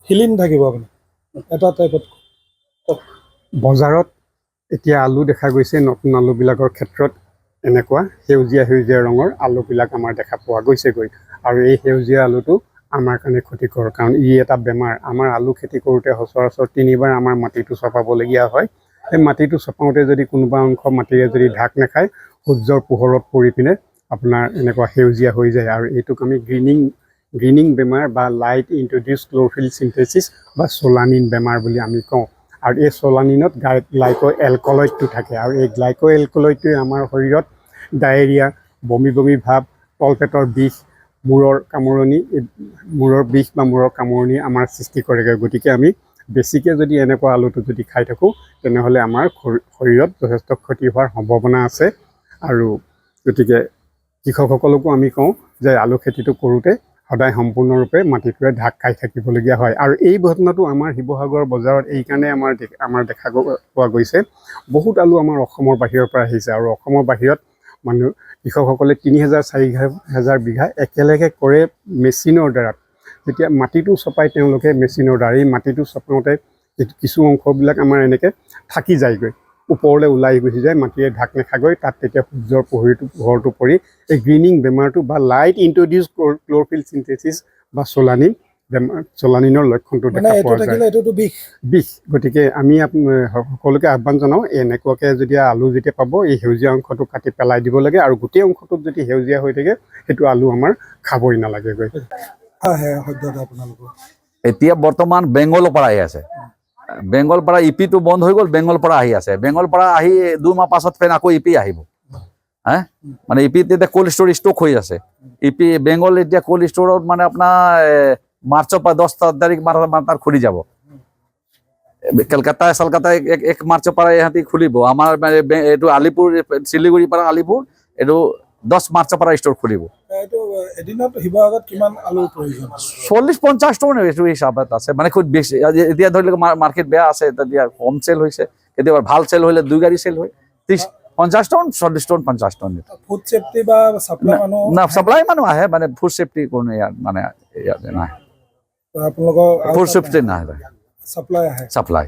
হিলিন থাকিব আপুনি এটা টাইপত বজাৰত এতিয়া আলু দেখা গৈছে নতুন আলুবিলাকৰ ক্ষেত্ৰত এনেকুৱা সেউজীয়া সেউজীয়া ৰঙৰ আলুবিলাক আমাৰ দেখা পোৱা গৈছেগৈ আৰু এই সেউজীয়া আলুটো আমাৰ কাৰণে ক্ষতিকৰ কাৰণ ই এটা বেমাৰ আমাৰ আলু খেতি কৰোঁতে সচৰাচৰ তিনিবাৰ আমাৰ মাটিটো চপাবলগীয়া হয় এই মাটিটো চপাওঁতে যদি কোনোবা অংশ মাটিৰে যদি ঢাক নাখায় সূৰ্যৰ পোহৰত পৰি পিনে আপোনাৰ এনেকুৱা সেউজীয়া হৈ যায় আৰু এইটোক আমি গ্ৰীনিং বেমাৰ বা লাইট ইন্ট্ৰডিউচ ক্ল'ৰফিল চিন্থেচিছ বা চোলানিন বেমাৰ বুলি আমি কওঁ আৰু এই চোলানিনত গ্লাইকো এলকলইডটো থাকে আৰু এই গ্লাইকো এলকলইডটোৱে আমাৰ শৰীৰত ডায়েৰিয়া বমি বমি ভাৱ তলপেটৰ বিষ মূৰৰ কামোৰণি মূৰৰ বিষ বা মূৰৰ কামোৰণি আমাৰ সৃষ্টি কৰেগৈ গতিকে আমি বেছিকৈ যদি এনেকুৱা আলুটো যদি খাই থাকোঁ তেনেহ'লে আমাৰ শৰীৰত যথেষ্ট ক্ষতি হোৱাৰ সম্ভাৱনা আছে আৰু গতিকে কৃষকসকলকো আমি কওঁ যে আলু খেতিটো কৰোঁতে সদায় সম্পূৰ্ণৰূপে মাটিটোৱে ঢাক খাই থাকিবলগীয়া হয় আৰু এই ঘটনাটো আমাৰ শিৱসাগৰ বজাৰত এইকাৰণে আমাৰ দেখা পোৱা গৈছে বহুত আলু আমাৰ অসমৰ বাহিৰৰ পৰা আহিছে আৰু অসমৰ বাহিৰত মানুহ কৃষকসকলে ৩,০০০-৪,০০০ বিঘা একেলগে কৰে মেচিনৰ দ্বাৰা যেতিয়া মাটিটো চপাই তেওঁলোকে মেচিনৰ দ্বাৰা এই মাটিটো চপাওঁতে কিছু অংশবিলাক আমাৰ এনেকৈ থাকি যায়গৈ ওপৰলৈ ওলাই গুচি যায় মাটিৰে ঢাক নাখাগৈ তাত তেতিয়া সূৰ্যৰ পোহৰটো পৰি এই গ্ৰীনিং বেমাৰটো বা লাইট ইন্ট্ৰডিউচ ক্ল'ৰফিল চিন্থেচিছ বা চোলানিনৰ লক্ষণটো দেখা পোৱা যায় বিষ গতিকে আমি সকলোকে আহ্বান জনাওঁ এনেকুৱাকৈ যদি আলু যেতিয়া পাব এই সেউজীয়া অংশটো কাটি পেলাই দিব লাগে আৰু গোটেই অংশটোত যদি সেউজীয়া হৈ থাকে সেইটো আলু আমাৰ খাবই নালাগেগৈ এতিয়া বৰ্তমান বেংগলৰ পৰা আহি আছে বেংগল পৰা ইপিটো বন্ধ হৈ গ'ল বেংগল পৰা আহি আছে বেংগল পৰা আহি 2 মাহ পাছত ফেন আকৌ ইপি আহিব হা মানে ইপিত এতিয়া কোল্ড ষ্ট'ৰ ষ্টক হৈ আছে ইপি বেংগল এতিয়া কোল্ড ষ্ট'ৰত মানে আপোনাৰ মাৰ্চৰ পৰা 10 তাৰিখ মানৰ খুলি যাব কলকাতা চালকাতাই 1 মাৰ্চৰ পৰা ইহঁতি খুলিব আমাৰ এইটো আলিপুৰ শিলিগুৰিৰ পৰা আলিপুৰ এইটো 10 মাৰ্চৰ পৰা ষ্ট'ৰ খুলিব এদিনত শিৱসাগৰত কিমান আলুৰ প্ৰয়োজন 40-50 টন এইটো হিচাপত আছে মানে খুব বেছি এতিয়া ধৰি লওক মাৰ্কেট বেয়া আছে তেতিয়া কম চেল হৈছে কেতিয়াবা ভাল চেল হ'লে 2 গাড়ী চেল হয় 50 ton 40 ton 50 ton food safety বা সাপ্লাই মানুহ না সাপ্লাই মানুহ আহে মানে ফুড সেফটি কোনো মানে ইয়াত নাই আপোনালোকৰ ফুড সেফটি নাই সাপ্লাই আহে সাপ্লাই